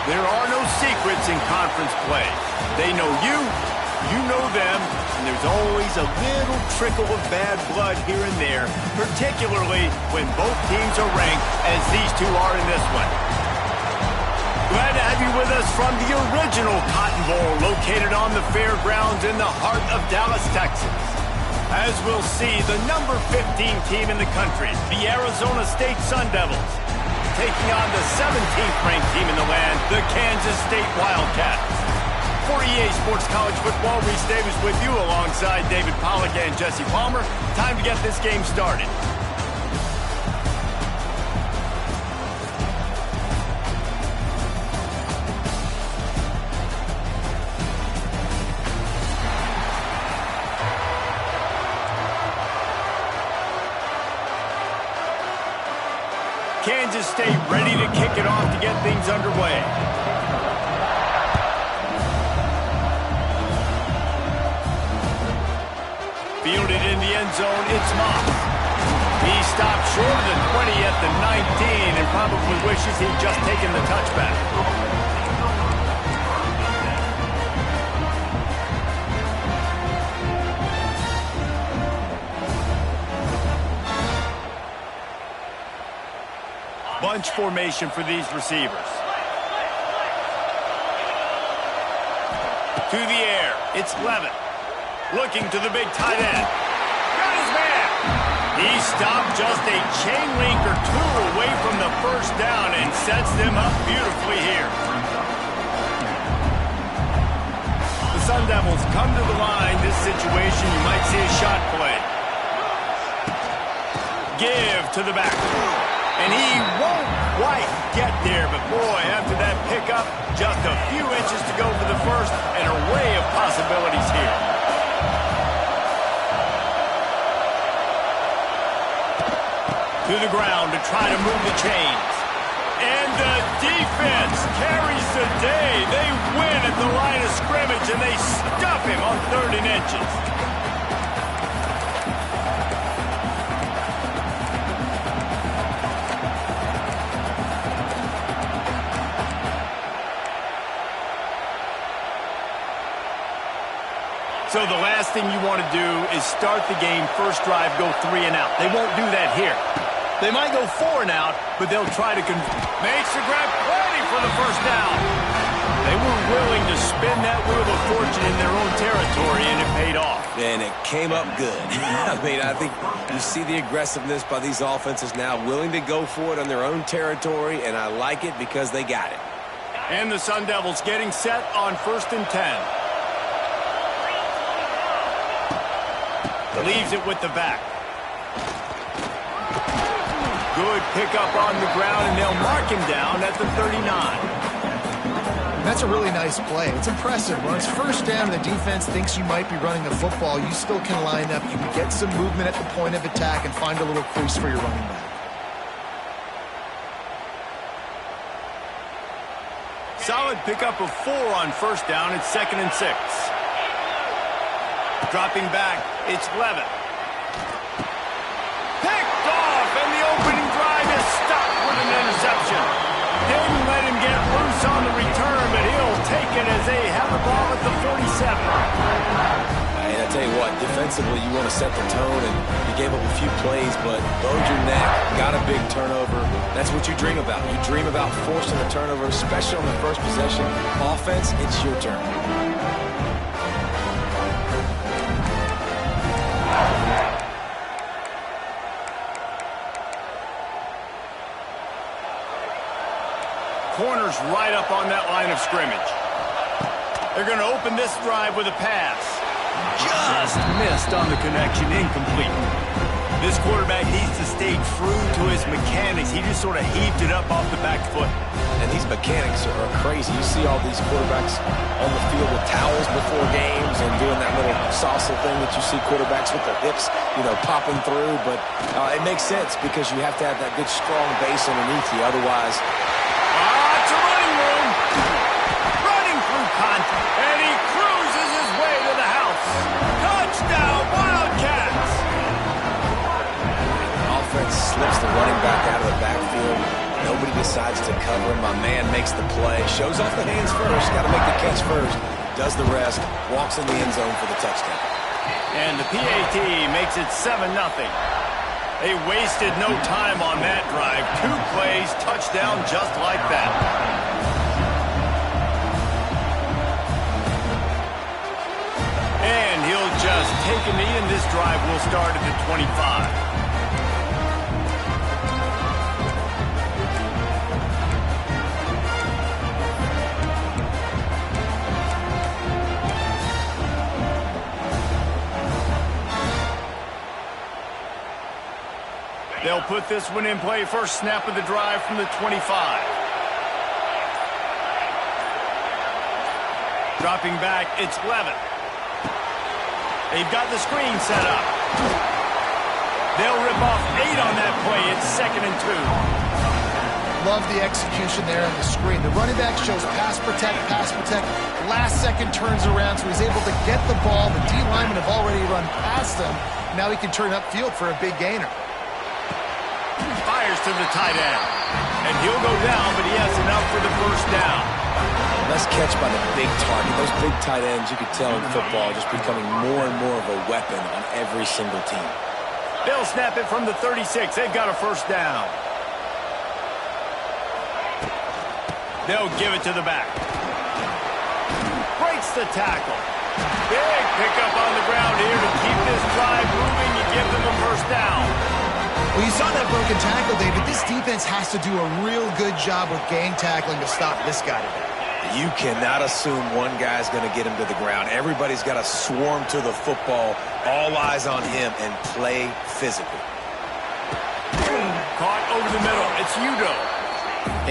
There are no secrets in conference play. They know you, you know them, and there's always a little trickle of bad blood here and there, particularly when both teams are ranked as these two are in this one. Glad to have you with us from the original Cotton Bowl located on the fairgrounds in the heart of Dallas, Texas. As we'll see, the number 15 team in the country, the Arizona State Sun Devils, taking on the 17th ranked team in the land, the Kansas State Wildcats. For EA Sports College Football, Reese Davis with you alongside David Pollack and Jesse Palmer. Time to get this game started. Kansas State ready to kick it off to get things underway. Fielded in the end zone, it's Moss. He stopped short of the 20 at the 19 and probably wishes he'd just taken the touchback. Bunch formation for these receivers. To the air, it's Levitt. Looking to the big tight end. Got his man. He stopped just a chain link or two away from the first down and sets them up beautifully here. The Sun Devils come to the line. This situation, you might see a shot play. Give to the back. And he won't quite get there, but boy, after that pickup, just a few inches to go for the first, an array of possibilities here. To the ground to try to move the chains. And the defense carries the day. They win at the line of scrimmage, and they stuff him on 3rd and inches. So the last thing you want to do is start the game, first drive, go 3 and out. They won't do that here. They might go 4 and out, but they'll try to makes the grab, plenty for the first down. They were willing to spin that wheel of fortune in their own territory, and it paid off. And it came up good. I mean, I think you see the aggressiveness by these offenses now, willing to go for it on their own territory, and I like it because they got it. And the Sun Devils getting set on 1st and 10. Leaves it with the back. Good pickup on the ground, and they'll mark him down at the 39. That's a really nice play. It's impressive. When it's first down and the defense thinks you might be running the football, you still can line up. You can get some movement at the point of attack and find a little crease for your running back. Solid pickup of 4 on 1st down. It's 2nd and 6. Dropping back, it's Levitt. Picked off, and the opening drive is stopped with an interception. Didn't let him get loose on the return, but he'll take it as they have the ball at the 47. And I tell you what, defensively, you want to set the tone, and you gave up a few plays, but bowed your neck, got a big turnover. That's what you dream about. You dream about forcing a turnover, especially on the first possession. Offense, it's your turn. Corners right up on that line of scrimmage. They're going to open this drive with a pass. Just missed on the connection, incomplete. This quarterback needs to stay true to his mechanics. He just sort of heaved it up off the back foot. And these mechanics are crazy. You see all these quarterbacks on the field with towels before games and doing that little salsa thing that you see quarterbacks with their hips, popping through. But it makes sense because you have to have that good, strong base underneath you. Otherwise, it's a running room. Running through contact. And he cruises his way to the house. Touchdown, Wildcats. Offense slips the running back out of the backfield. Nobody decides to cover him. My man makes the play. Shows off the hands first. Got to make the catch first. Does the rest. Walks in the end zone for the touchdown. And the PAT makes it 7-0. They wasted no time on that drive. 2 plays, touchdown just like that. And he'll just take a knee, and this drive will start at the 25. They'll put this one in play. First snap of the drive from the 25. Dropping back, it's Levin. They've got the screen set up. They'll rip off 8 on that play. It's 2nd and 2. Love the execution there on the screen. The running back shows pass protect, pass protect. Last second turns around, so he's able to get the ball. The D linemen have already run past him. Now he can turn upfield for a big gainer. Fires to the tight end. And he'll go down, but he has enough for the first down. Nice catch by the big target. Those big tight ends, you could tell in football, just becoming more and more of a weapon on every single team. They'll snap it from the 36. They've got a first down. They'll give it to the back. Breaks the tackle. Big pickup on the ground here to keep this drive moving. You give them a first down. Well, you saw that broken tackle, David. This defense has to do a real good job with gang tackling to stop this guy today. You cannot assume one guy's going to get him to the ground. Everybody's got to swarm to the football, all eyes on him, and play physical. Caught over the middle. It's Udo.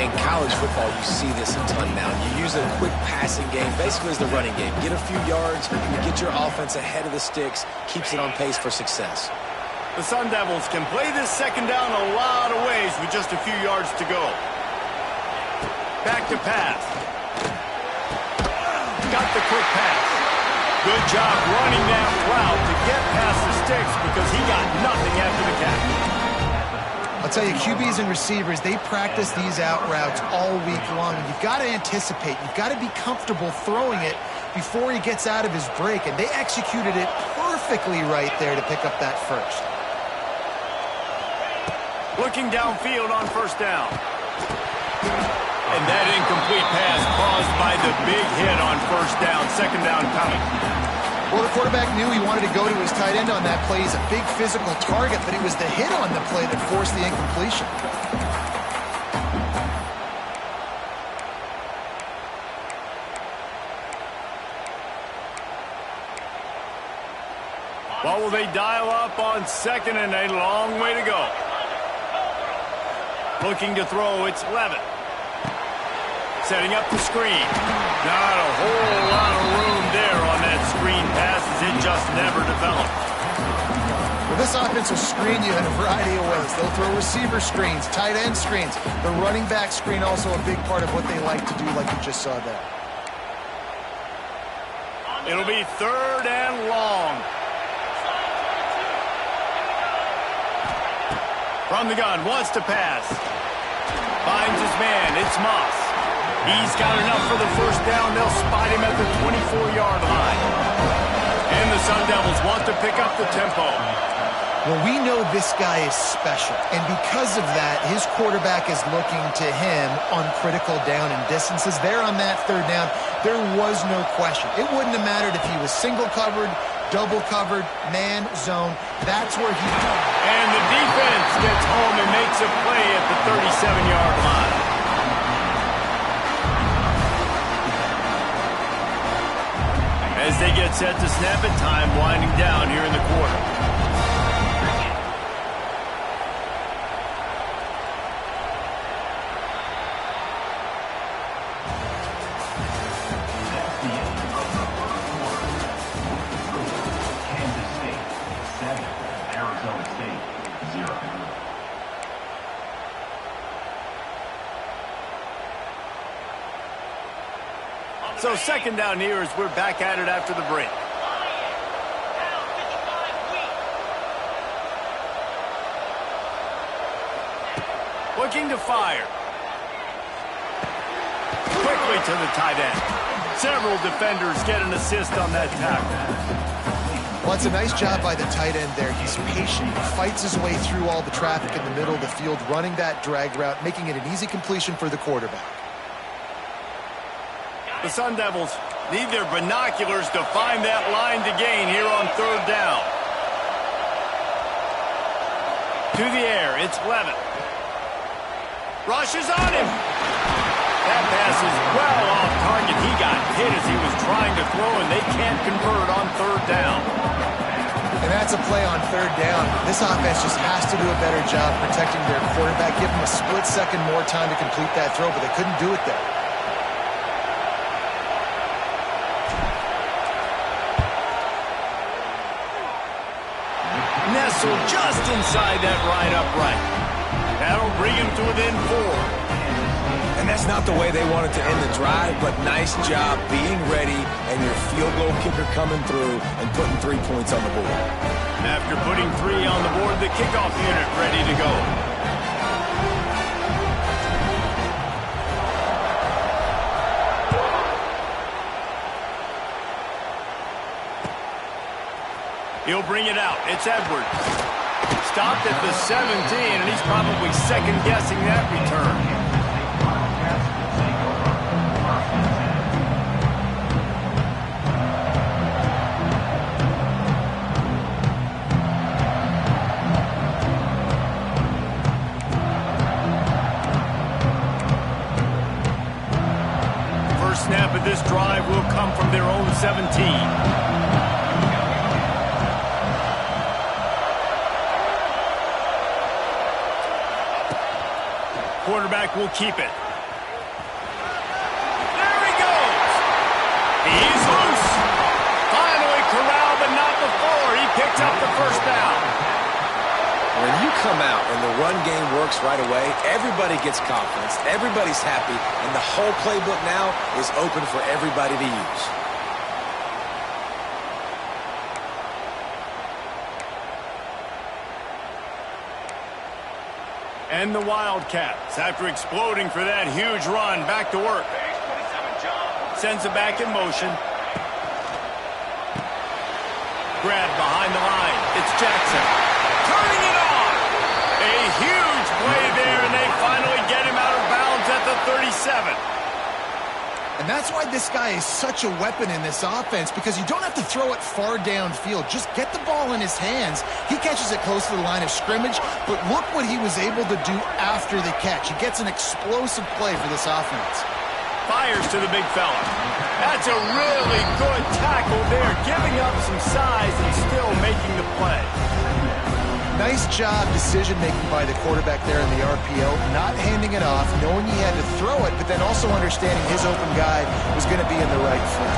In college football, you see this a ton now. You use a quick passing game, basically as the running game. Get a few yards, you get your offense ahead of the sticks, keeps it on pace for success. The Sun Devils can play this second down a lot of ways with just a few yards to go. Back to pass. Got the quick pass. Good job running that route to get past the sticks because he got nothing after the catch. I'll tell you, QBs and receivers, they practice these out routes all week long. And you've got to anticipate. You've got to be comfortable throwing it before he gets out of his break. And they executed it perfectly right there to pick up that first. Looking downfield on first down. And that incomplete pass caused by the big hit on first down. Second down coming. Well, the quarterback knew he wanted to go to his tight end on that play. He's a big physical target, but it was the hit on the play that forced the incompletion. What will they dial up on 2nd and a long way to go? Looking to throw, it's Levin. Setting up the screen. Not a whole lot of room there on that screen pass as it just never developed. Well, this offense will screen you in a variety of ways. They'll throw receiver screens, tight end screens. The running back screen also a big part of what they like to do, like you just saw there. It'll be 3rd and long. From the gun, wants to pass. Finds his man, it's Moss. He's got enough for the first down. They'll spot him at the 24-yard line. And the Sun Devils want to pick up the tempo. Well, we know this guy is special, and because of that, his quarterback is looking to him on critical down and distances. There on that 3rd down, there was no question. It wouldn't have mattered if he was single covered, double covered, man, zone. That's where he... And the defense gets home and makes a play at the 37-yard line. As they get set to snap it, time winding down here in the quarter. So 2nd down here as we're back at it after the break. Looking to fire. quickly to the tight end. Several defenders get an assist on that tackle. Well, it's a nice job by the tight end there. He's patient. He fights his way through all the traffic in the middle of the field, running that drag route, making it an easy completion for the quarterback. The Sun Devils need their binoculars to find that line to gain here on third down. To the air, it's Levitt. Rushes on him. That pass is well off target. He got hit as he was trying to throw, and they can't convert on third down. And that's a play on third down. This offense just has to do a better job protecting their quarterback. Give him a split second more time to complete that throw, but they couldn't do it there. Nestled just inside that right upright. That'll bring him to within 4. And that's not the way they wanted to end the drive, but nice job being ready and your field goal kicker coming through and putting 3 points on the board. After putting 3 on the board, the kickoff unit ready to go. He'll bring it out. It's Edwards. Stopped at the 17, and he's probably second-guessing that return. First snap of this drive will come from their own 17. Quarterback will keep it. There he goes. He's loose. Finally corralled, but not before. He picked up the first down. When you come out and the run game works right away, everybody gets confidence, everybody's happy, and the whole playbook now is open for everybody to use. And the Wildcats, after exploding for that huge run, back to work. Sends it back in motion. Grabbed behind the line. It's Jackson. Turning it on. A huge play there, and they finally get him out of bounds at the 37. And that's why this guy is such a weapon in this offense, because you don't have to throw it far downfield. Just get the ball in his hands. He catches it close to the line of scrimmage, but look what he was able to do after the catch. He gets an explosive play for this offense. Fires to the big fella. That's a really good tackle there, giving up some size and still making the play. Nice job decision-making by the quarterback there in the RPO, not handing it off, knowing he had to throw it, but then also understanding his open guy was going to be in the right foot.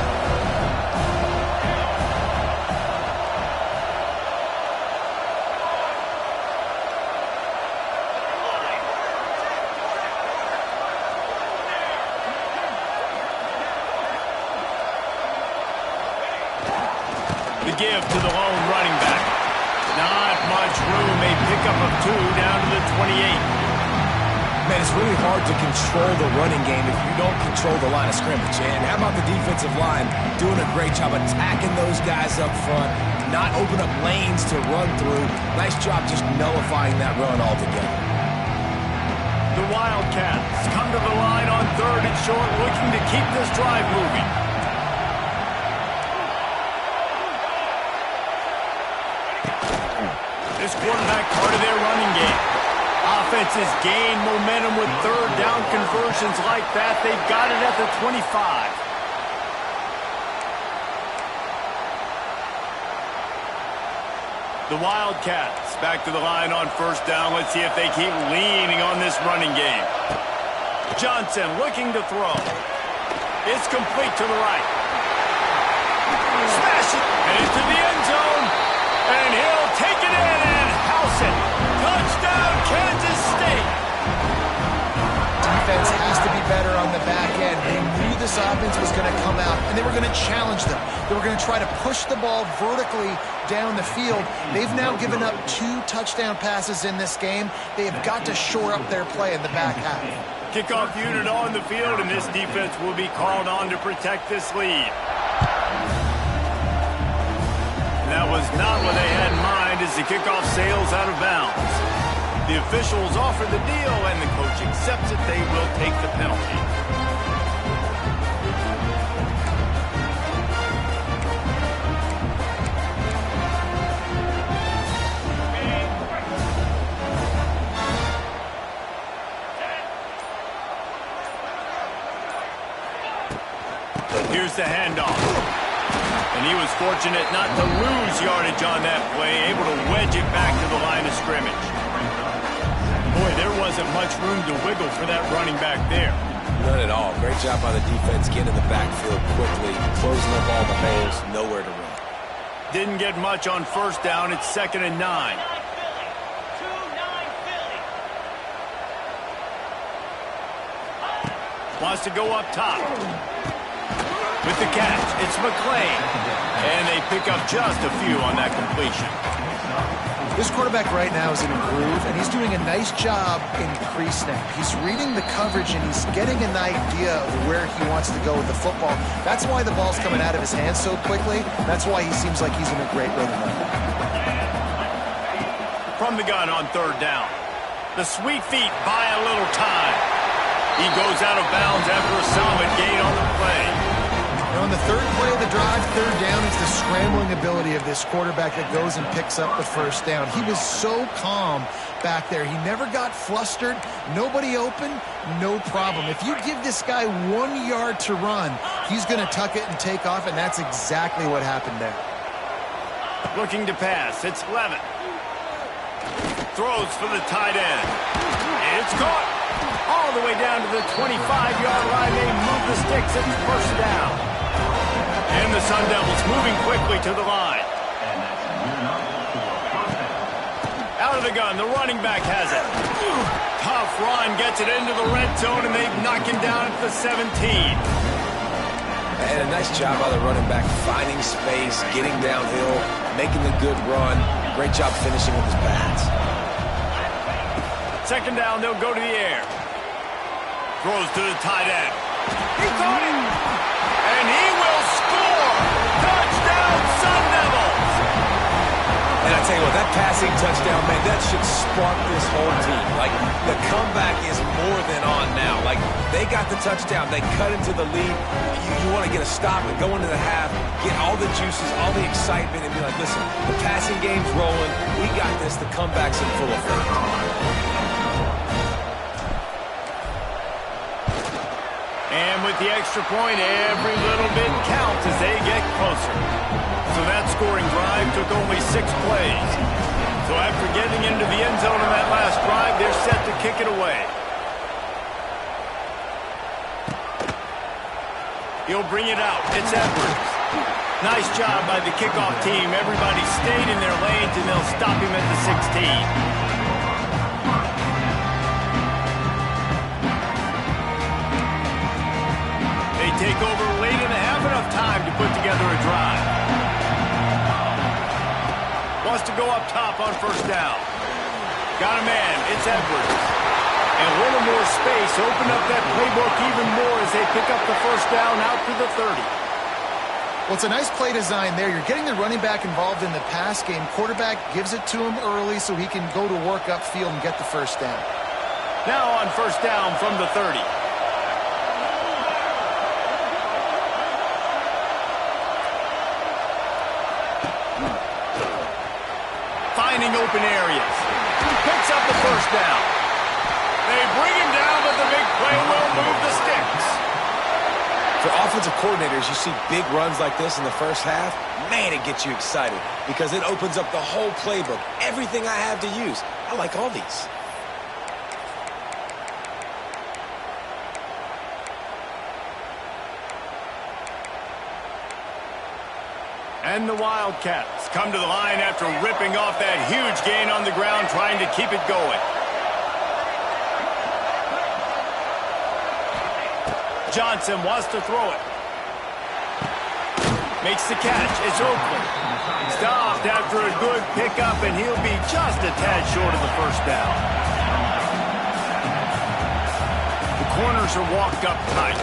The give to the lone running back. Not much room. A pickup of 2 down to the 28. Man, it's really hard to control the running game if you don't control the line of scrimmage. And how about the defensive line doing a great job attacking those guys up front, not open up lanes to run through. Nice job just nullifying that run altogether. The Wildcats come to the line on 3rd and short, looking to keep this drive moving. This quarterback part of their running game. Offenses gain momentum with 3rd down conversions like that. They've got it at the 25. The Wildcats back to the line on 1st down. Let's see if they keep leaning on this running game. Johnson looking to throw. It's complete to the right. Smash it and into the end zone. And he'll take it in and house it. Touchdown, Kansas State. Defense has to be better on the back end. They knew this offense was going to come out, and they were going to challenge them. They were going to try to push the ball vertically down the field. They've now given up 2 touchdown passes in this game. They have got to shore up their play in the back half. Kickoff unit on the field, and this defense will be called on to protect this lead. And that was not what they had in mind as the kickoff sails out of bounds. The officials offer the deal, and the coach accepts it. They will take the penalty. Here's the handoff. And he was fortunate not to lose yardage on that play, able to wedge it back to the line of scrimmage. Boy, there wasn't much room to wiggle for that running back there. None at all. Great job by the defense getting in the backfield quickly, closing up all the holes, nowhere to run. Didn't get much on first down. It's 2nd and 9. Wants to go up top. With the catch, it's McClain. And they pick up just a few on that completion. This quarterback right now is in a groove, and he's doing a nice job in pre-snap. He's reading the coverage, and he's getting an idea of where he wants to go with the football. That's why the ball's coming out of his hands so quickly. That's why he seems like he's in a great rhythm. From the gun on 3rd down. The sweet feet buy a little time. He goes out of bounds after a solid gain on the play. On the 3rd play of the drive, 3rd down, is the scrambling ability of this quarterback that goes and picks up the first down. He was so calm back there. He never got flustered. Nobody open, no problem. If you give this guy 1 yard to run, he's going to tuck it and take off, and that's exactly what happened there. Looking to pass. It's Levitt. Throws for the tight end. It's caught. All the way down to the 25-yard line. They move the sticks. It's 1st down. And the Sun Devils moving quickly to the line. Out of the gun, the running back has it. Tough run, gets it into the red zone, and they knock him down at the 17. And a nice job by the running back, finding space, getting downhill, making the good run. Great job finishing with his pads. 2nd down, they'll go to the air. Throws to the tight end. He caught it! And he will score! Touchdown, Sun Devils! And I tell you what, that passing touchdown, man, that should spark this whole team. Like, the comeback is more than on now. Like, they got the touchdown. They cut into the lead. You want to get a stop and go into the half, get all the juices, all the excitement, and be like, listen, the passing game's rolling. We got this. The comeback's in full effect. And with the extra point, every little bit counts as they get closer. So that scoring drive took only 6 plays. So after getting into the end zone on that last drive, they're set to kick it away. He'll bring it out. It's Edwards. Nice job by the kickoff team. Everybody stayed in their lanes, and they'll stop him at the 16. Take over late in the half, enough time to put together a drive. Wants to go up top on 1st down. Got a man, it's Edwards. And a little more space, open up that playbook even more as they pick up the 1st down out to the 30. Well, it's a nice play design there. You're getting the running back involved in the pass game. Quarterback gives it to him early so he can go to work upfield and get the 1st down. Now on 1st down from the 30. Finding open areas. Picks up the 1st down. They bring him down, but the big play will move the sticks. For offensive coordinators, you see big runs like this in the first half, man, it gets you excited because it opens up the whole playbook. Everything I have to use. I like all these. And the Wildcats come to the line after ripping off that huge gain on the ground, trying to keep it going. Johnson wants to throw it. Makes the catch. It's Oakland. Stopped after a good pickup, and he'll be just a tad short of the 1st down. The corners are walked up tight.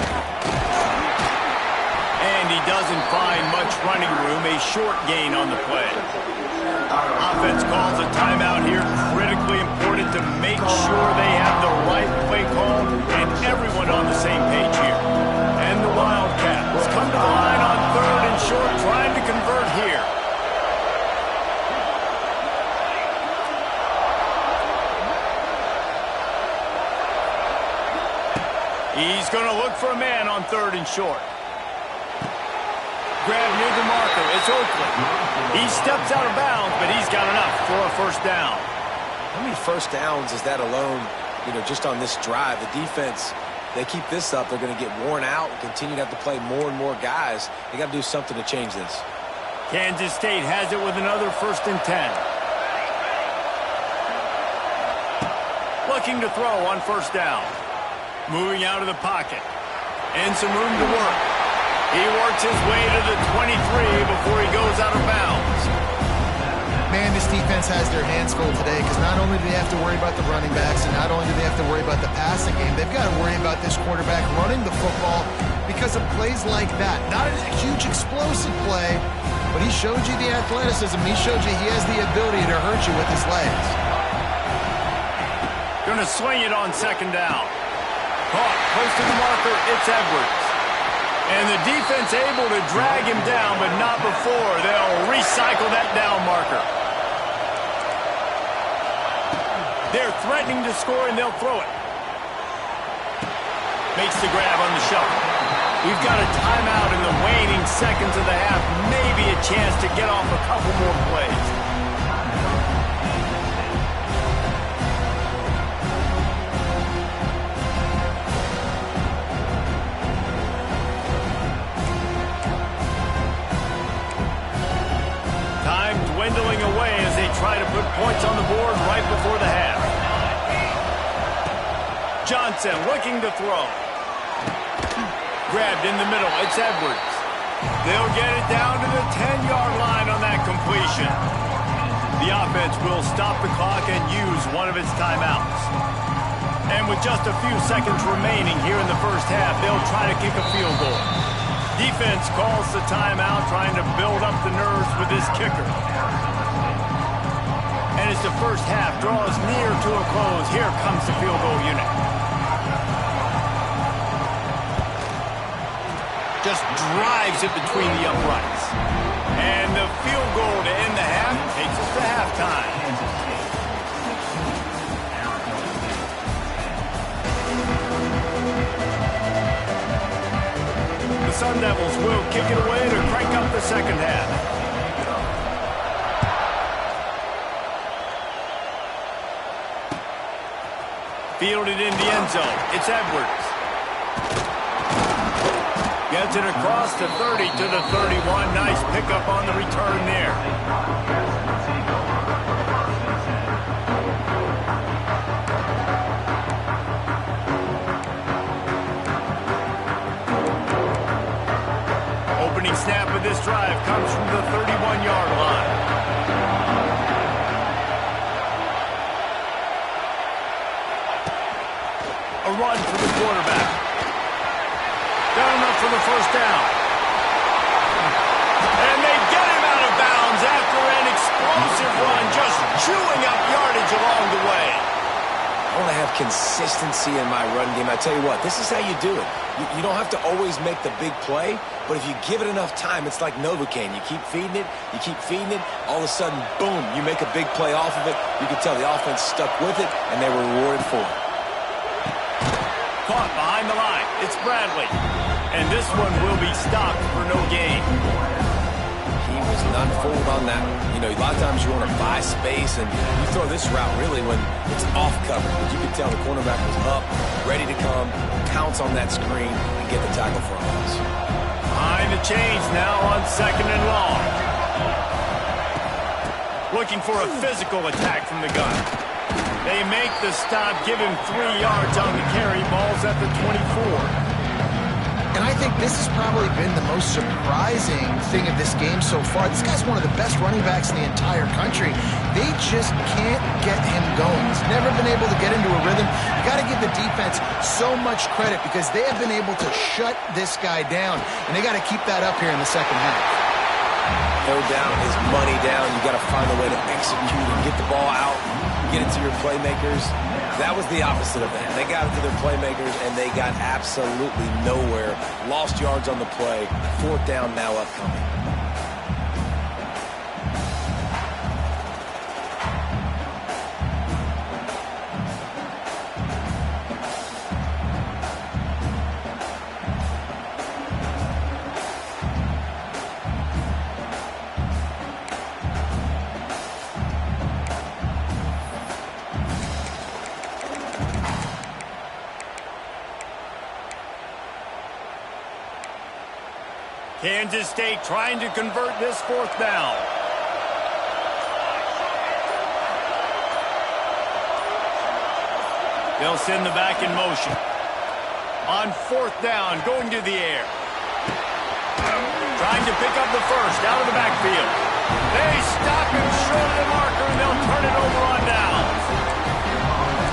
And he doesn't find much running room, a short gain on the play. Offense calls a timeout here, critically important to make sure they have the right play call and everyone on the same page here. And the Wildcats come to the line on 3rd and short, trying to convert here. He's going to look for a man on 3rd and short. Grab near the marker. It's Oakley. He steps out of bounds, but he's got enough for a first down. How many first downs is that alone, just on this drive? The defense, they keep this up, they're going to get worn out and continue to have to play more and more guys. They got to do something to change this. Kansas State has it with another 1st and 10. Looking to throw on 1st down. Moving out of the pocket. And some room to work. He works his way to the 23 before he goes out of bounds. Man, this defense has their hands full today because not only do they have to worry about the running backs and not only do they have to worry about the passing game, they've got to worry about this quarterback running the football because of plays like that. Not a huge explosive play, but he showed you the athleticism. He showed you he has the ability to hurt you with his legs. Going to swing it on 2nd down. Caught, close to the marker, it's Edwards. And the defense able to drag him down, but not before. They'll recycle that down marker. They're threatening to score, and they'll throw it. Makes the grab on the shuffle. We've got a timeout in the waning seconds of the half. Maybe a chance to get off a couple more plays. Dwindling away as they try to put points on the board right before the half. Johnson looking to throw. Grabbed in the middle. It's Edwards. They'll get it down to the 10-yard line on that completion. The offense will stop the clock and use one of its timeouts. And with just a few seconds remaining here in the first half, they'll try to kick a field goal. Defense calls the timeout, trying to build up the nerves with this kicker. And as the first half draws near to a close, here comes the field goal unit. Just drives it between the uprights. And the field goal to end the half takes us to halftime. The Sun Devils will kick it away to crank up the second half. Fielded in the end zone. It's Edwards. Gets it across the 30 to the 31. Nice pickup on the return there. Opening snap of this drive comes from the 31-yard line. A run for the quarterback. Got enough for the first down. And they get him out of bounds after an explosive run, just chewing up yardage along the way. I want to have consistency in my run game. I tell you what, this is how you do it. You don't have to always make the big play, but if you give it enough time, it's like Novocaine. You keep feeding it, all of a sudden, boom, you make a big play off of it. You can tell the offense stuck with it, and they were rewarded for it. Caught behind the line. It's Bradley. And this one will be stopped for no gain. He was not fooled on that one. A lot of times you want to buy space, and you throw this route really when it's off cover. But you can tell the cornerback was up, ready to come, pounce on that screen, and get the tackle for a loss. Behind the chains now on 2nd and long. Looking for a physical attack from the gun. They make the stop, give him 3 yards on the carry. Ball's at the 24. And I think this has probably been the most surprising thing of this game so far. This guy's one of the best running backs in the entire country. They just can't get him going. He's never been able to get into a rhythm. You got to give the defense so much credit because they have been able to shut this guy down, and they got to keep that up here in the second half. Third down is money down. You got to find a way to execute and get the ball out, get it to your playmakers. That was the opposite of that. They got it to their playmakers, and they got absolutely nowhere. Lost yards on the play. Fourth down now upcoming. Kansas State trying to convert this fourth down. They'll send the back in motion. On fourth down, going to the air. Trying to pick up the first out of the backfield. They stop him short of the marker, and they'll turn it over on downs.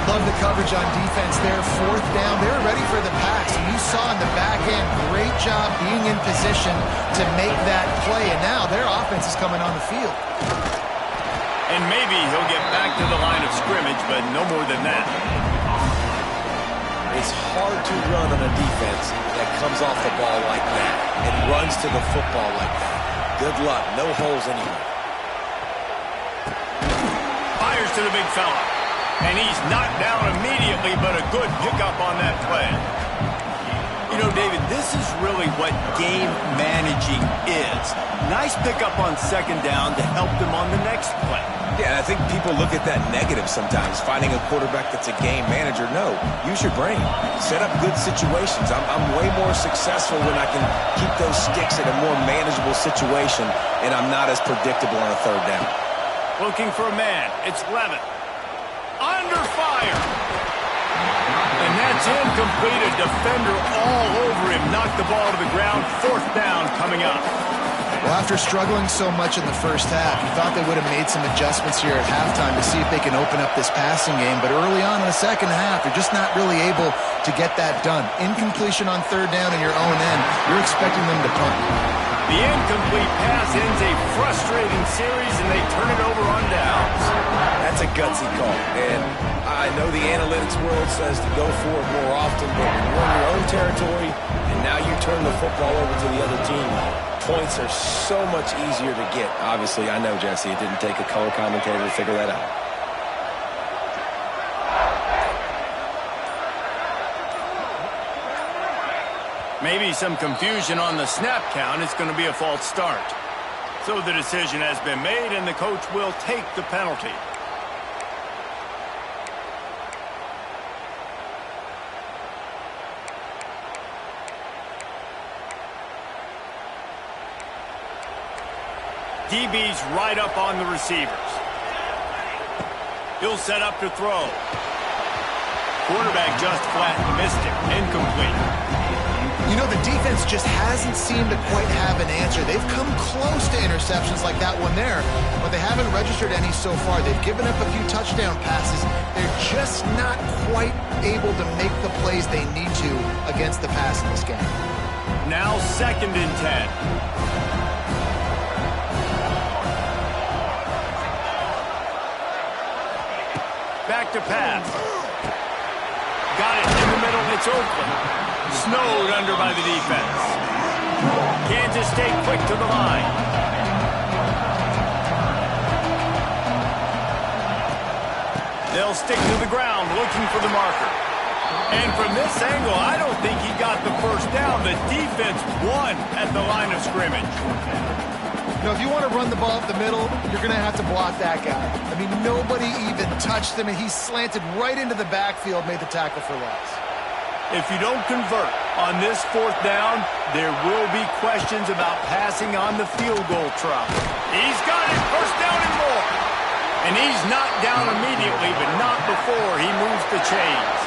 Love the coverage on defense there. Fourth down. They were ready for the pass. And you saw in the back end, great job being in position to make that play. And now their offense is coming on the field. And maybe he'll get back to the line of scrimmage, but no more than that. It's hard to run on a defense that comes off the ball like that and runs to the football like that. Good luck. No holes anywhere. Fires to the big fella. And he's knocked down immediately, but a good pickup on that play. You know, David, this is really what game managing is. Nice pickup on second down to help them on the next play. Yeah, and I think people look at that negative sometimes, finding a quarterback that's a game manager. No, use your brain. Set up good situations. I'm way more successful when I can keep those sticks in a more manageable situation, and I'm not as predictable on a third down. Looking for a man. It's Levin. Under fire. And that's incomplete. A defender all over him. Knocked the ball to the ground. Fourth down coming up. Well, after struggling so much in the first half, you thought they would have made some adjustments here at halftime to see if they can open up this passing game. But early on in the second half, they're just not really able to get that done. Incompletion on third down in your own end. You're expecting them to punt. The incomplete pass ends a frustrating series, and they turn it over on downs. That's a gutsy call. And I know the analytics world says to go for it more often, but when you're in your own territory, and now you turn the football over to the other team, points are so much easier to get. Obviously, I know, Jesse, it didn't take a color commentator to figure that out. Maybe some confusion on the snap count. It's going to be a false start. So the decision has been made, and the coach will take the penalty. DB's right up on the receivers. He'll set up to throw. Quarterback just flat missed it. Incomplete. You know, the defense just hasn't seemed to quite have an answer. They've come close to interceptions like that one there, but they haven't registered any so far. They've given up a few touchdown passes. They're just not quite able to make the plays they need to against the pass in this game. Now 2nd and 10. Back to pass. Got it in the middle. It's Oakland. Snowed under by the defense. Kansas State quick to the line. They'll stick to the ground looking for the marker. And from this angle, I don't think he got the first down. The defense won at the line of scrimmage. You know, if you want to run the ball up the middle, you're going to have to block that guy. I mean, nobody even touched him, and he slanted right into the backfield, made the tackle for loss. If you don't convert on this fourth down, there will be questions about passing on the field goal try. He's got it, first down and more. And he's knocked down immediately, but not before he moves the chains.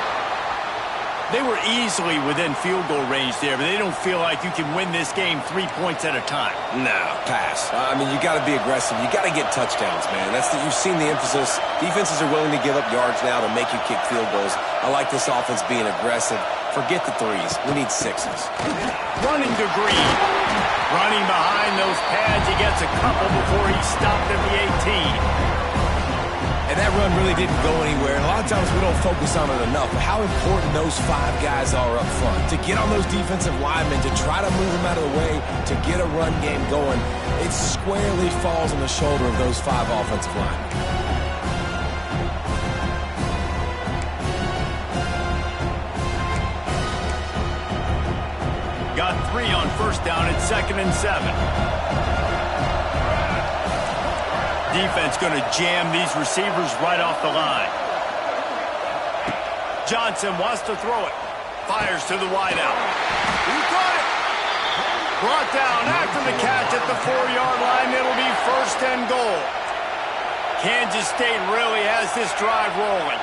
They were easily within field goal range there, but they don't feel like you can win this game 3 points at a time. No, pass. I mean, you got to be aggressive. You got to get touchdowns, man. You've seen the emphasis. Defenses are willing to give up yards now to make you kick field goals. I like this offense being aggressive. Forget the threes. We need sixes. Running to Green. Running behind those pads. He gets a couple before he stopped at the 18. And that run really didn't go anywhere. And a lot of times we don't focus on it enough. But how important those 5 guys are up front. To get on those defensive linemen, to try to move them out of the way, to get a run game going, it squarely falls on the shoulder of those 5 offensive linemen. Got 3 on first down at 2nd and 7. Defense going to jam these receivers right off the line. Johnson wants to throw it. Fires to the wideout. He caught it. Brought down after the catch at the 4-yard line. It'll be 1st and goal. Kansas State really has this drive rolling.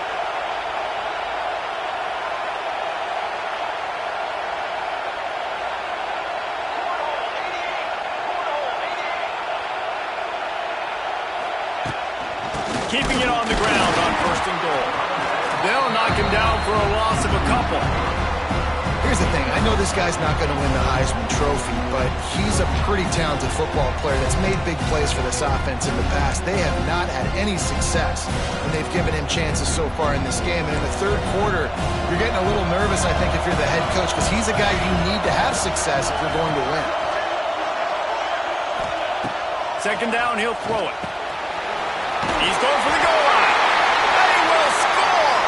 Keeping it on the ground on 1st and goal. They'll knock him down for a loss of a couple. Here's the thing. I know this guy's not going to win the Heisman Trophy, but he's a pretty talented football player that's made big plays for this offense in the past. They have not had any success when they've given him chances so far in this game. And in the 3rd quarter, you're getting a little nervous, I think, if you're the head coach, because he's a guy you need to have success if you're going to win. 2nd down, he'll throw it. He's going for the goal line. They will score!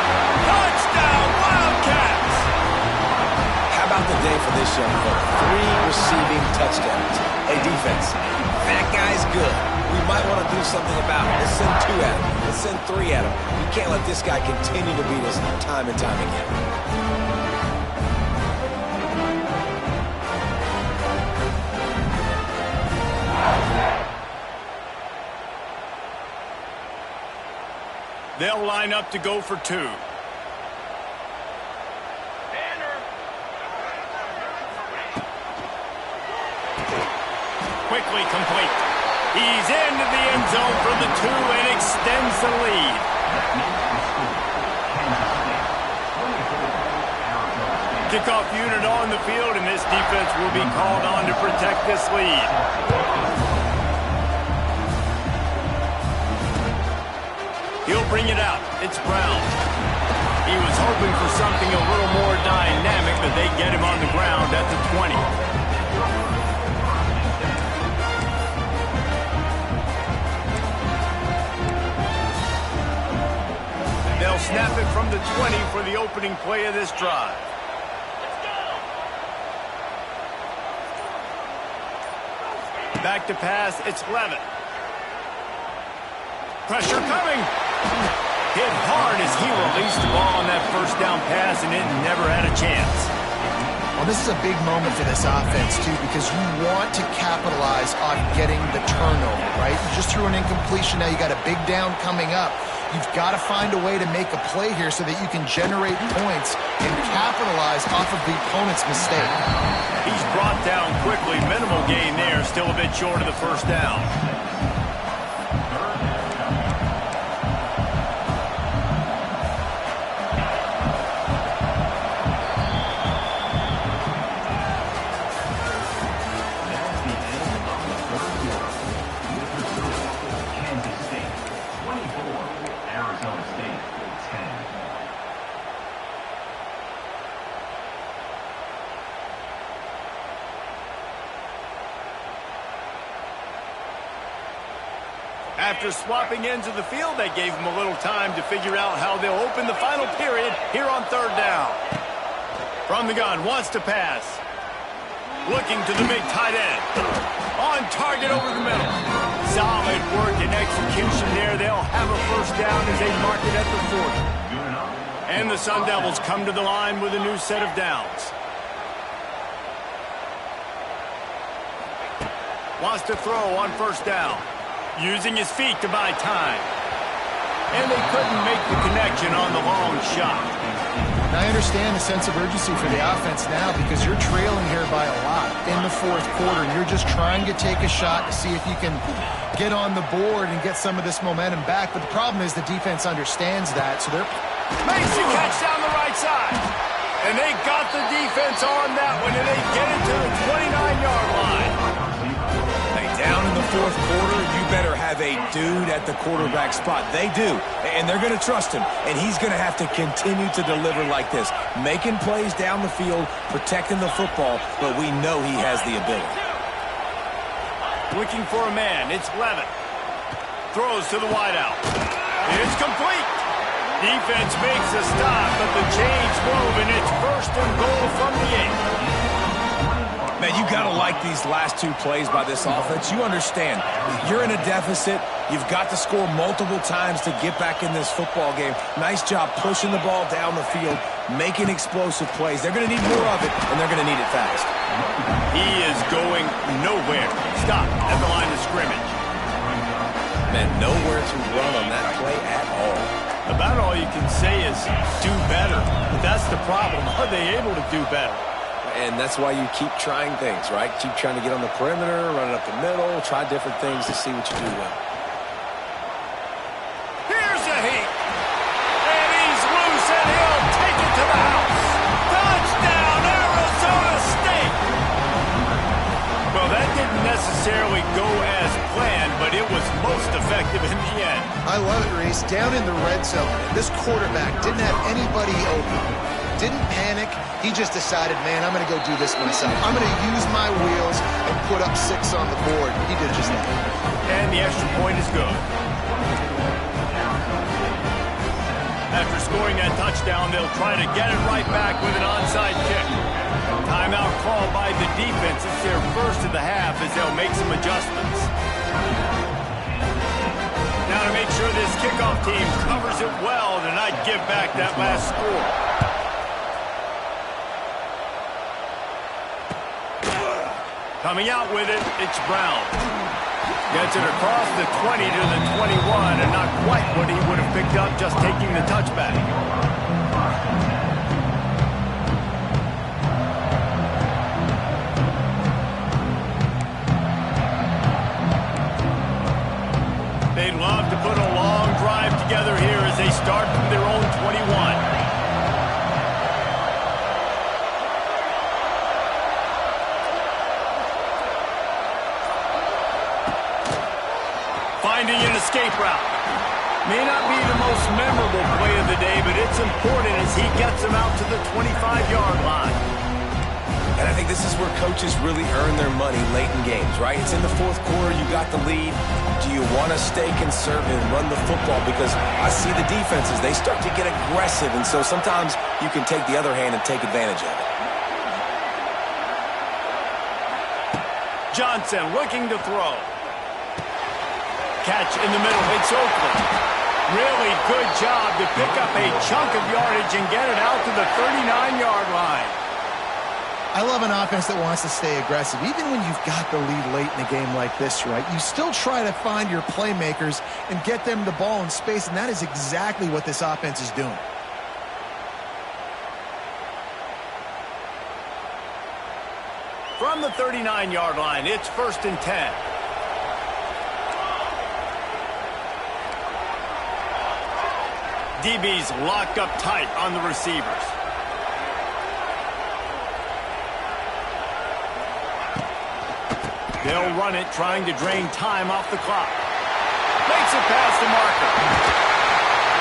Touchdown, Wildcats! How about the day for this young fella? 3 receiving touchdowns. Hey, defense, that guy's good. We might want to do something about it. Let's send 2 at him. Let's send 3 at him. We can't let this guy continue to beat us time and time again. They'll line up to go for 2. Quickly complete. He's into the end zone for the 2 and extends the lead. Kickoff unit on the field, and this defense will be called on to protect this lead. He'll bring it out. It's Brown. He was hoping for something a little more dynamic, but they get him on the ground at the 20. They'll snap it from the 20 for the opening play of this drive. Back to pass. It's Levitt. Pressure coming. Hit hard as he released the ball on that 1st down pass, and it never had a chance. Well, this is a big moment for this offense, too, because you want to capitalize on getting the turnover, right? You just threw an incompletion. Now you got a big down coming up. You've got to find a way to make a play here so that you can generate points and capitalize off of the opponent's mistake. He's brought down quickly. Minimal gain there. Still a bit short of the 1st down. After swapping ends of the field, they gave him a little time to figure out how they'll open the final period here on 3rd down. From the gun, wants to pass. Looking to the big tight end. On target over the middle. Solid work and execution there. They'll have a 1st down as they mark it at the 40. And the Sun Devils come to the line with a new set of downs. Wants to throw on 1st down. Using his feet to buy time. And they couldn't make the connection on the long shot. And I understand the sense of urgency for the offense now because you're trailing here by a lot in the fourth quarter, and you're just trying to take a shot to see if you can get on the board and get some of this momentum back. But the problem is the defense understands that, so they're... Makes the catch down the right side. And they got the defense on that one, and they get it to the 29-yard line. Down in the fourth quarter, you better have a dude at the quarterback spot. They do, and they're going to trust him, and he's going to have to continue to deliver like this, making plays down the field, protecting the football, but we know he has the ability. Looking for a man, it's Levitt. Throws to the wideout. It's complete. Defense makes a stop, but the chains move, and it's first and goal from the 8. Man, you got to like these last two plays by this offense. You understand, you're in a deficit. You've got to score multiple times to get back in this football game. Nice job pushing the ball down the field, making explosive plays. They're going to need more of it, and they're going to need it fast. He is going nowhere. Stop at the line of scrimmage. Man, nowhere to run on that play at all. About all you can say is do better. But that's the problem. Are they able to do better? And that's why you keep trying things, right? Keep trying to get on the perimeter, run it up the middle, try different things to see what you do well. Here's a heat. And he's loose, and he'll take it to the house. Touchdown, Arizona State. Well, that didn't necessarily go as planned, but it was most effective in the end. I love it, Reese. Down in the red zone, this quarterback didn't have anybody open. Didn't panic. He just decided, man, I'm going to go do this myself. I'm going to use my wheels and put up 6 on the board. He did just that. And the extra point is good. After scoring that touchdown, they'll try to get it right back with an onside kick. Timeout called by the defense. It's their first of the half as they'll make some adjustments. Now to make sure this kickoff team covers it well to not give back that last score. Coming out with it, it's Brown. Gets it across the 20 to the 21, and not quite what he would have picked up just taking the touchback. They'd love to put a long drive together here as they start from their own 21. Finding an escape route. May not be the most memorable play of the day, but it's important as he gets them out to the 25-yard line. And I think this is where coaches really earn their money late in games, right? It's in the fourth quarter. You got the lead. Do you want to stay conservative and run the football? Because I see the defenses. They start to get aggressive, and so sometimes you can take the other hand and take advantage of it. Johnson looking to throw. Catch in the middle. It's Oakland. Really good job to pick up a chunk of yardage and get it out to the 39-yard line. I love an offense that wants to stay aggressive. Even when you've got the lead late in a game like this, right, you still try to find your playmakers and get them the ball in space, and that is exactly what this offense is doing. From the 39-yard line, it's 1st and 10. DBs locked up tight on the receivers. They'll run it, trying to drain time off the clock. Makes it past the marker.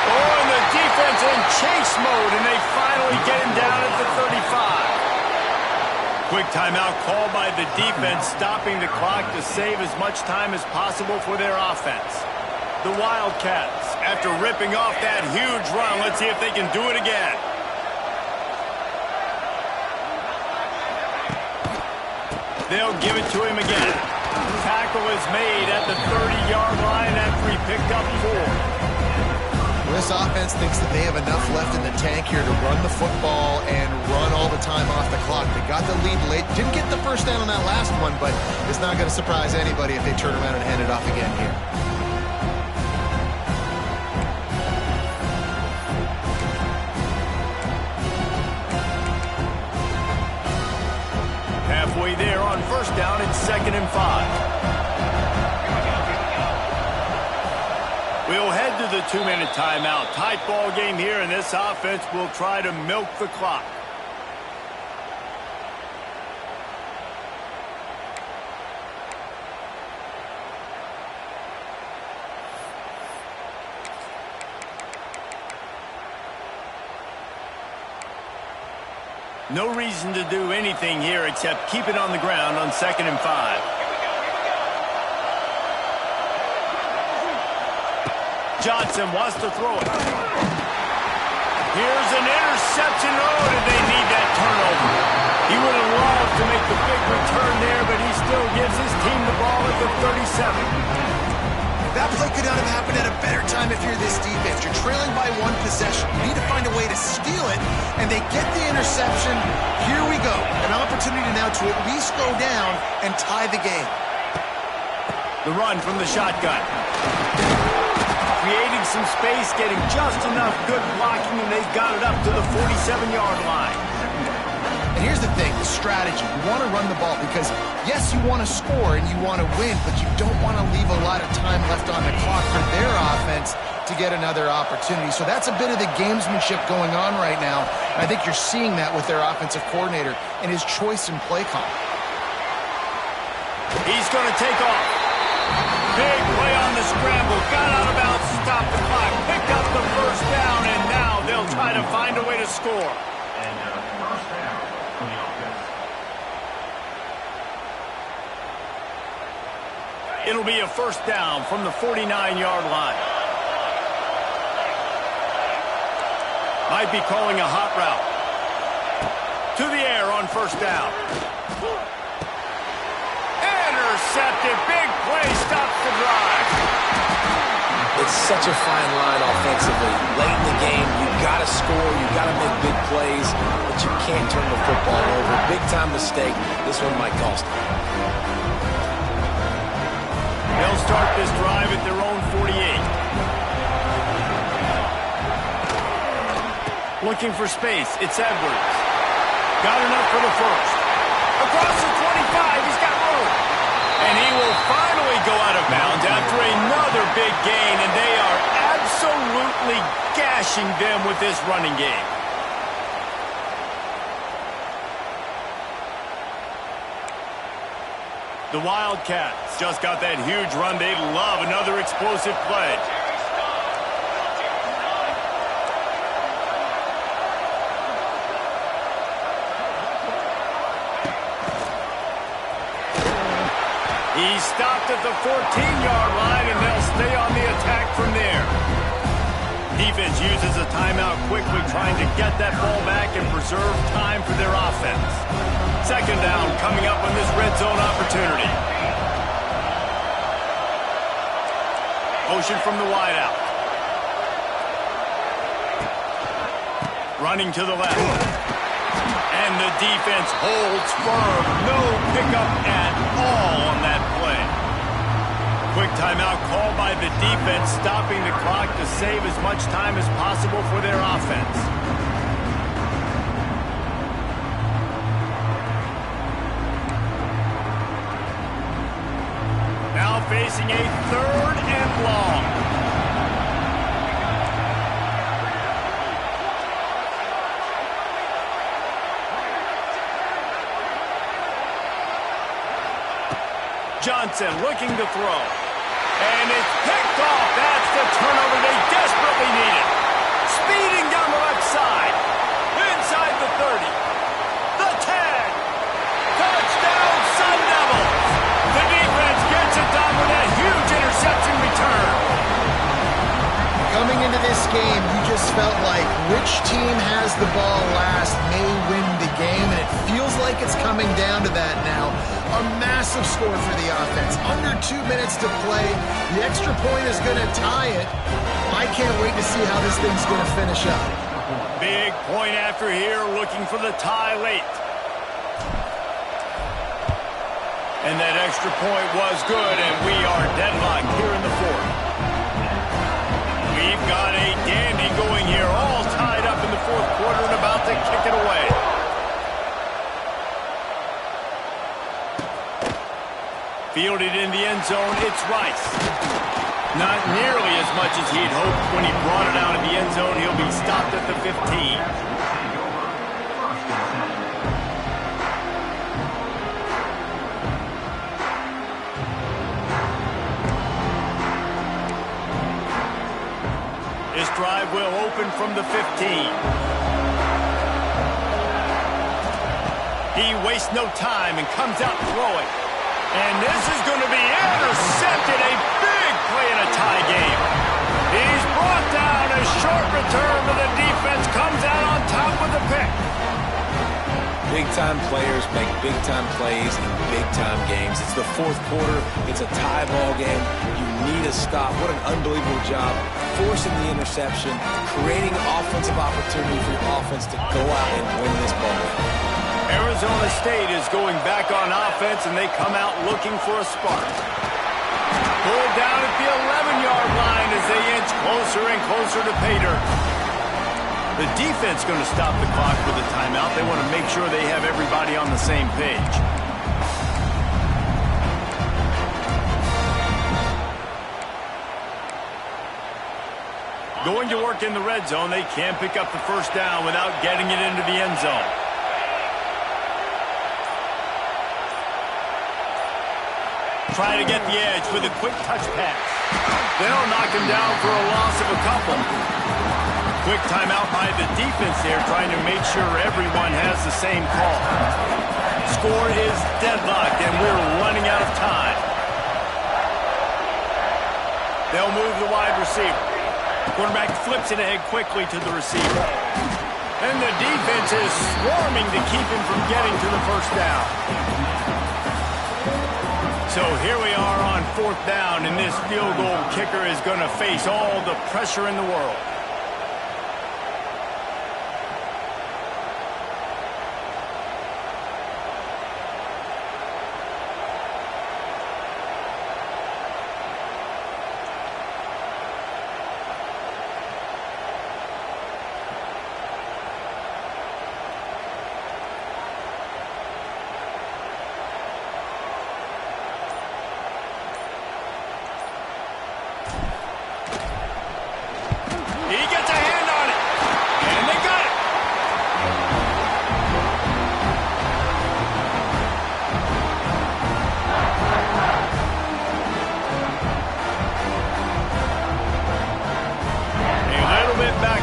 Oh, and the defense in chase mode, and they finally get him down at the 35. Quick timeout called by the defense, stopping the clock to save as much time as possible for their offense. The Wildcats, after ripping off that huge run, let's see if they can do it again. They'll give it to him again. Tackle is made at the 30-yard line after he picked up 4. This offense thinks that they have enough left in the tank here to run the football and run all the time off the clock. They got the lead late. Didn't get the first down on that last one, but it's not going to surprise anybody if they turn around and hand it off again here. halfway there on first down. It's 2nd and 5. We'll head to the 2-minute timeout. Tight ball game here, and this offense will try to milk the clock. No reason to do anything here except keep it on the ground on 2nd and 5. Johnson wants to throw it. Here's an interception. Oh, did they need that turnover? He would have loved to make the big return there, but he still gives his team the ball at the 37. That play could not have happened at a better time if you're this defense. You're trailing by 1 possession. You need to find a way to steal it, and they get the interception. Here we go. An opportunity now to at least go down and tie the game. The run from the shotgun. Creating some space, getting just enough good blocking, and they've got it up to the 47-yard line. And here's the thing, the strategy. You want to run the ball because, yes, you want to score and you want to win, but you don't want to leave a lot of time left on the clock for their offense to get another opportunity. So that's a bit of the gamesmanship going on right now. And I think you're seeing that with their offensive coordinator and his choice in play call. He's going to take off. Big play on the scramble. Got out of bounds, stopped the clock, picked up the first down, and now they'll try to find a way to score. And first down for the offense. It'll be a first down from the 49-yard line. Might be calling a hot route. To the air on first down. Intercepted. Big play. Stops the drive. It's such a fine line offensively. Late in the game, you've got to score, you've got to make big plays, but you can't turn the football over. Big-time mistake. This one might cost them. They'll start this drive at their own 48. Looking for space. It's Edwards. Got enough for the first. Across the 25. He's got room. And he will finally go out of bounds after another big gain, and they are absolutely gashing them with this running game. The Wildcats just got that huge run. They'd love another explosive play. He's stopped at the 14-yard line, and they'll stay on the attack from there. Defense uses a timeout quickly, trying to get that ball back and preserve time for their offense. Second down coming up on this red zone opportunity. Motion from the wideout. Running to the left. And the defense holds firm. No pickup at all on that play. Quick timeout called by the defense, stopping the clock to save as much time as possible for their offense. Now facing a 3rd and long. Johnson looking to throw. And it's picked off. That's the turnover they desperately needed. Speeding down the left side. Inside the 30. The tag. Touchdown, Sun Devils. The defense gets it done with that huge interception return. Coming into this game, you just felt like which team has the ball last may win the game, and it feels like it's coming down to that now. A massive score for the offense. Under 2 minutes to play. The extra point is going to tie it. I can't wait to see how this thing's going to finish up. Big point after here, looking for the tie late. And that extra point was good, and we are deadlocked here in the 4th. We've got a dandy going here, all tied up in the 4th quarter and about to kick it away. Fielded in the end zone, it's Rice. Not nearly as much as he'd hoped. When he brought it out of the end zone, he'll be stopped at the 15. This drive will open from the 15. He wastes no time and comes out throwing. And this is going to be intercepted. A big play in a tie game. He's brought down. A short return, but the defense comes out on top with the pick. Big-time players make big-time plays in big-time games. It's the fourth quarter. It's a tie ball game. You need a stop. What an unbelievable job forcing the interception, creating offensive opportunity for your offense to go out and win this ball game. Arizona State is going back on offense, and they come out looking for a spark. Pulled down at the 11-yard line as they inch closer and closer to pay dirt. The defense going to stop the clock with a timeout. They want to make sure they have everybody on the same page. Going to work in the red zone, they can't pick up the first down without getting it into the end zone. Try to get the edge with a quick touch pass. They'll knock him down for a loss of a couple. Quick timeout by the defense there, trying to make sure everyone has the same call. Score is deadlocked, and we're running out of time. They'll move the wide receiver. Quarterback flips it ahead quickly to the receiver. And the defense is swarming to keep him from getting to the first down. So here we are on fourth down, and this field goal kicker is going to face all the pressure in the world.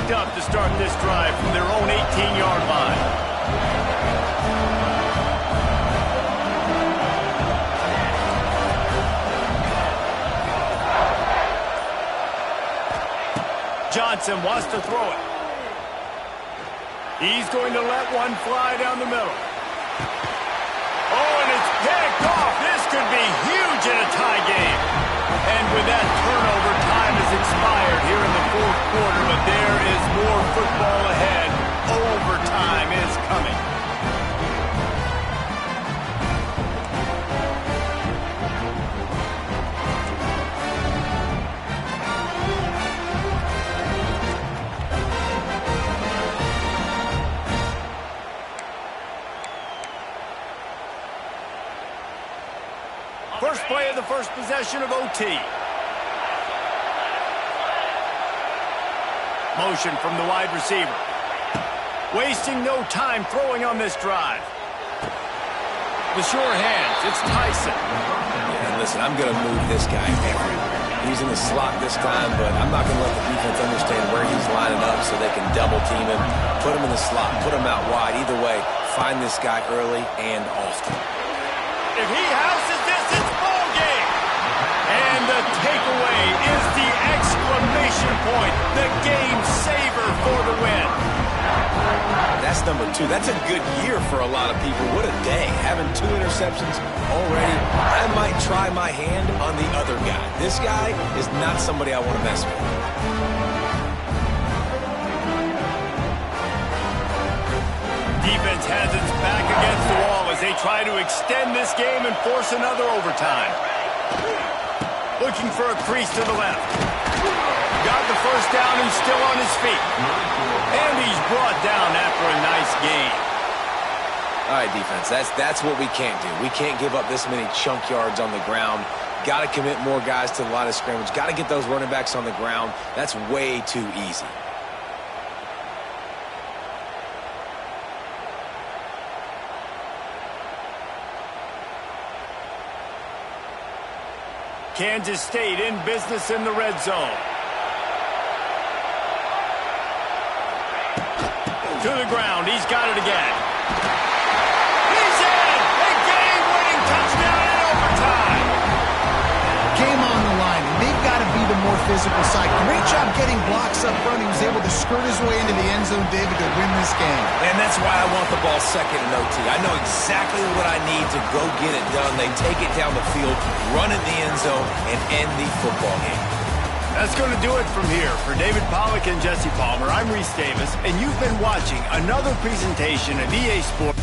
Up to start this drive from their own 18-yard line. Johnson wants to throw it. He's going to let one fly down the middle. Oh, and it's picked off. This could be huge in a tie game. And with that turnover, time has expired here in the fourth quarter, but there is more football ahead. Overtime is coming. First play of the first possession of OT. Motion from the wide receiver. Wasting no time throwing on this drive. The sure hands, it's Tyson. Yeah, listen, I'm going to move this guy everywhere. He's in the slot this time, but I'm not going to let the defense understand where he's lining up so they can double team him, put him in the slot, put him out wide. Either way, find this guy early and often. If he houses this, it's ball game. And the takeaway is the exclamation point, the game saver for the win. That's number 2. That's a good year for a lot of people. What a day. Having 2 interceptions already. I might try my hand on the other guy. This guy is not somebody I want to mess with. Defense has its back against the wall as they try to extend this game and force another overtime. Looking for a crease to the left. Got the first down and still on his feet. And he's brought down after a nice gain. All right, defense, that's what we can't do. We can't give up this many chunk yards on the ground. Got to commit more guys to the line of scrimmage. Got to get those running backs on the ground. That's way too easy. Kansas State in business in the red zone. To the ground. He's got it again. He's in! A game-winning touchdown in overtime. Game on the line, and they've got to be the more physical side. Great job getting blocks up front. He was able to skirt his way into the end zone, David, to win this game. And that's why I want the ball second in OT. I know exactly what I need to go get it done. They take it down the field, run it in the end zone, and end the football game. That's going to do it from here. For David Pollack and Jesse Palmer, I'm Reese Davis, and you've been watching another presentation of EA Sports.